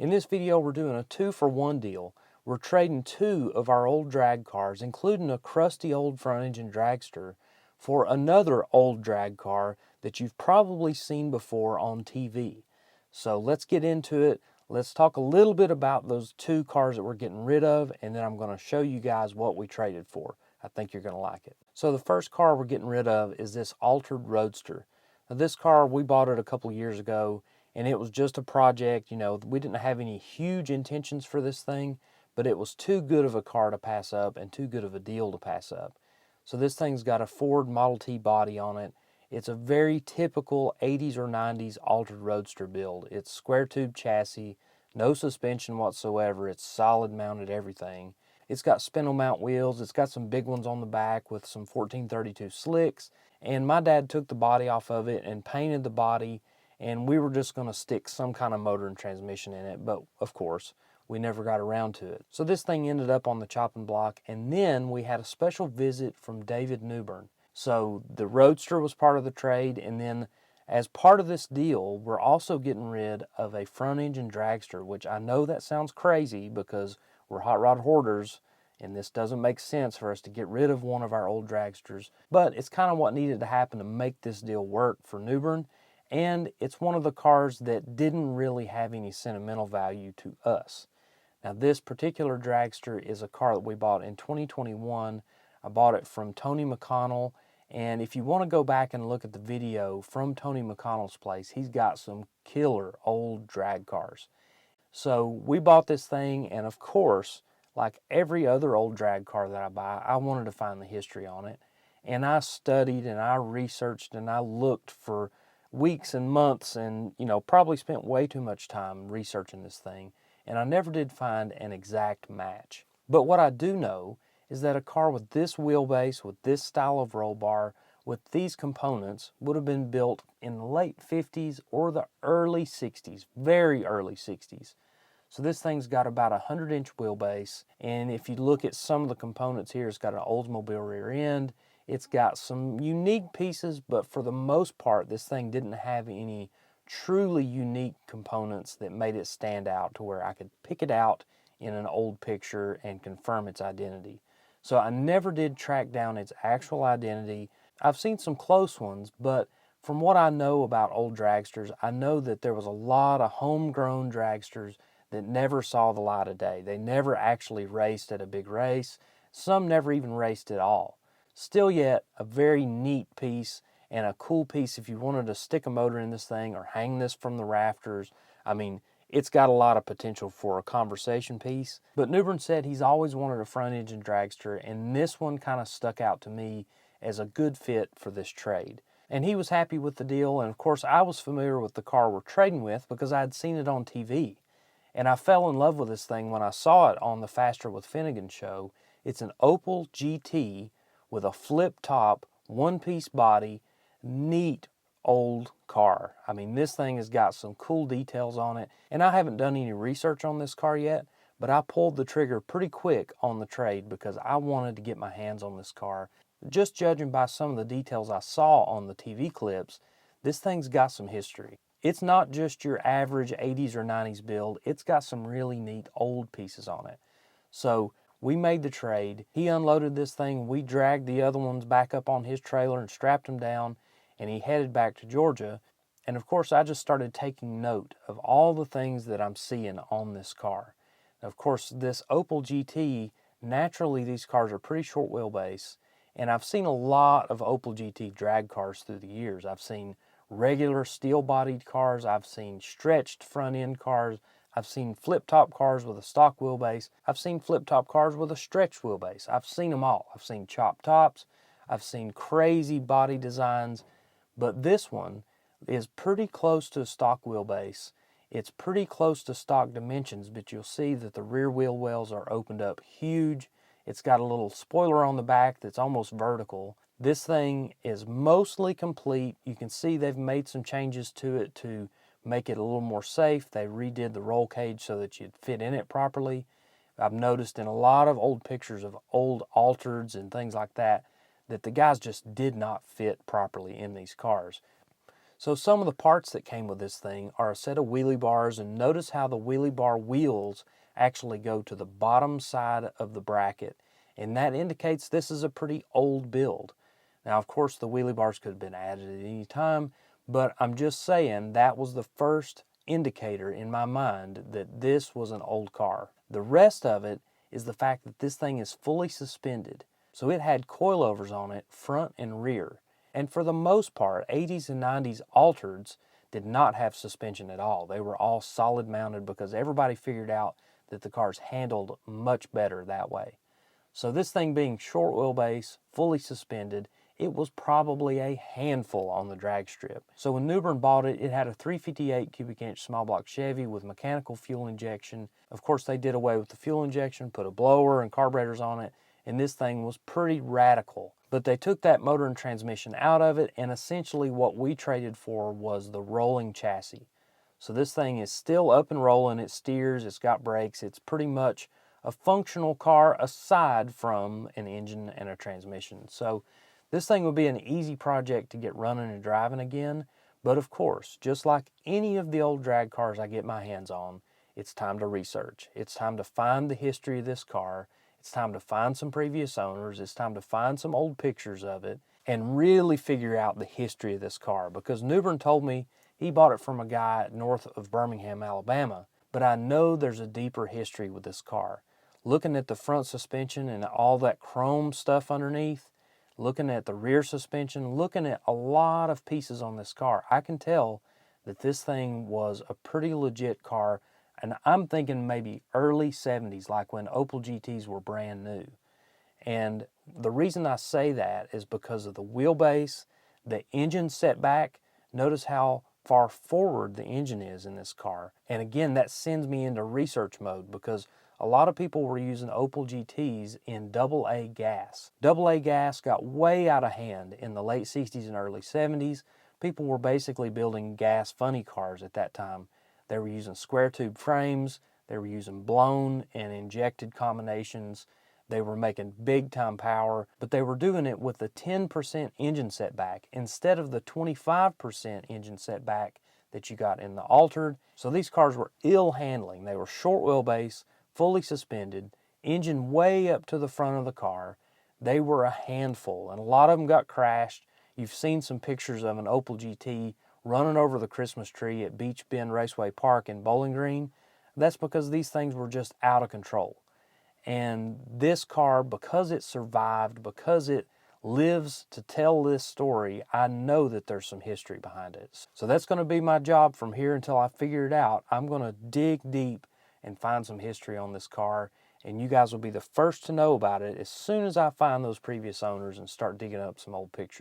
In this video, we're doing a 2-for-1 deal. We're trading 2 of our old drag cars, including a crusty old front engine dragster, for another old drag car that you've probably seen before on TV. So let's get into it. Let's talk a little bit about those 2 cars that we're getting rid of, and then I'm going to show you guys what we traded for. I think you're going to like it. So the first car we're getting rid of is this Altered Roadster. Now this car, we bought it a couple years ago, and it was just a project. You know, we didn't have any huge intentions for this thing, but it was too good of a car to pass up and too good of a deal to pass up. So this thing's got a Ford Model T body on it. It's a very typical 80s or 90s Altered Roadster build. It's square tube chassis, no suspension whatsoever. It's solid mounted everything. It's got spindle mount wheels. It's got some big ones on the back with some 1432 slicks. And my dad took the body off of it and painted the body, and we were just going to stick some kind of motor and transmission in it, but of course we never got around to it. So this thing ended up on the chopping block, and then we had a special visit from David Newbern. So the Roadster was part of the trade, and then as part of this deal, we're also getting rid of a front engine dragster, which I know that sounds crazy because we're hot rod hoarders, and this doesn't make sense for us to get rid of one of our old dragsters, but it's kind of what needed to happen to make this deal work for Newbern. And it's one of the cars that didn't really have any sentimental value to us. Now this particular dragster is a car that we bought in 2021. I bought it from Tony McConnell, and if you want to go back and look at the video from Tony McConnell's place, he's got some killer old drag cars. So we bought this thing, and of course, like every other old drag car that I buy, I wanted to find the history on it. And I studied and I researched and I looked for weeks and months, and probably spent way too much time researching this thing, and I never did find an exact match. But what I do know is that a car with this wheelbase, with this style of roll bar, with these components would have been built in the late 50s or the early 60s, very early 60s. So this thing's got about a 100-inch wheelbase, and if you look at some of the components here, it's got an Oldsmobile rear end. It's got some unique pieces, but for the most part, this thing didn't have any truly unique components that made it stand out to where I could pick it out in an old picture and confirm its identity. So I never did track down its actual identity. I've seen some close ones, but from what I know about old dragsters, I know that there was a lot of homegrown dragsters that never saw the light of day. They never actually raced at a big race. Some never even raced at all. Still yet, a very neat piece and a cool piece if you wanted to stick a motor in this thing or hang this from the rafters. I mean, it's got a lot of potential for a conversation piece. But Newbern said he's always wanted a front engine dragster, and this one kind of stuck out to me as a good fit for this trade. And he was happy with the deal, and of course I was familiar with the car we're trading with because I had seen it on TV. And I fell in love with this thing when I saw it on the Faster with Finnegan show. It's an Opel GT with a flip top, one-piece body, neat old car. I mean, this thing has got some cool details on it, and I haven't done any research on this car yet, but I pulled the trigger pretty quick on the trade because I wanted to get my hands on this car. Just judging by some of the details I saw on the TV clips, this thing's got some history. It's not just your average 80s or 90s build. It's got some really neat old pieces on it. So we made the trade. He unloaded this thing. We dragged the other ones back up on his trailer and strapped them down, and he headed back to Georgia. And of course, I just started taking note of all the things that I'm seeing on this car. Now, of course, this Opel GT, naturally these cars are pretty short wheelbase, and I've seen a lot of Opel GT drag cars through the years. I've seen regular steel-bodied cars. I've seen stretched front-end cars. I've seen flip-top cars with a stock wheelbase. I've seen flip-top cars with a stretched wheelbase. I've seen them all. I've seen chopped tops. I've seen crazy body designs. But this one is pretty close to a stock wheelbase. It's pretty close to stock dimensions, but you'll see that the rear wheel wells are opened up huge. It's got a little spoiler on the back that's almost vertical. This thing is mostly complete. You can see they've made some changes to it to make it a little more safe. They redid the roll cage so that you'd fit in it properly. I've noticed in a lot of old pictures of old Altereds and things like that, that the guys just did not fit properly in these cars. So some of the parts that came with this thing are a set of wheelie bars, and notice how the wheelie bar wheels actually go to the bottom side of the bracket, and that indicates this is a pretty old build. Now, of course, the wheelie bars could have been added at any time, but I'm just saying that was the first indicator in my mind that this was an old car. The rest of it is the fact that this thing is fully suspended. So it had coilovers on it, front and rear. And for the most part, 80s and 90s Altereds did not have suspension at all. They were all solid mounted because everybody figured out that the cars handled much better that way. So this thing being short wheelbase, fully suspended, it was probably a handful on the drag strip. So when Newbern bought it, it had a 358 cubic inch small block Chevy with mechanical fuel injection. Of course, they did away with the fuel injection, put a blower and carburetors on it, and this thing was pretty radical. But they took that motor and transmission out of it, and essentially what we traded for was the rolling chassis. So this thing is still up and rolling, it steers, it's got brakes, it's pretty much a functional car aside from an engine and a transmission. So this thing would be an easy project to get running and driving again, but of course, just like any of the old drag cars I get my hands on, it's time to research. It's time to find the history of this car. It's time to find some previous owners. It's time to find some old pictures of it and really figure out the history of this car, because Newbern told me he bought it from a guy north of Birmingham, Alabama, but I know there's a deeper history with this car. Looking at the front suspension and all that chrome stuff underneath, looking at the rear suspension, looking at a lot of pieces on this car, I can tell that this thing was a pretty legit car, and I'm thinking maybe early 70s, like when Opel GTs were brand new. And the reason I say that is because of the wheelbase, the engine setback. Notice how far forward the engine is in this car. And again, that sends me into research mode because a lot of people were using Opel GTs in AA gas. AA gas got way out of hand in the late 60s and early 70s. People were basically building gas funny cars at that time. They were using square tube frames, they were using blown and injected combinations. They were making big time power, but they were doing it with a 10% engine setback instead of the 25% engine setback that you got in the Altered. So these cars were ill handling. They were short wheelbase, fully suspended, engine way up to the front of the car. They were a handful, and a lot of them got crashed. You've seen some pictures of an Opel GT running over the Christmas tree at Beach Bend Raceway Park in Bowling Green. That's because these things were just out of control. And this car, because it survived, because it lives to tell this story, I know that there's some history behind it. So that's going to be my job from here until I figure it out. I'm going to dig deep and find some history on this car, and you guys will be the first to know about it as soon as I find those previous owners and start digging up some old pictures.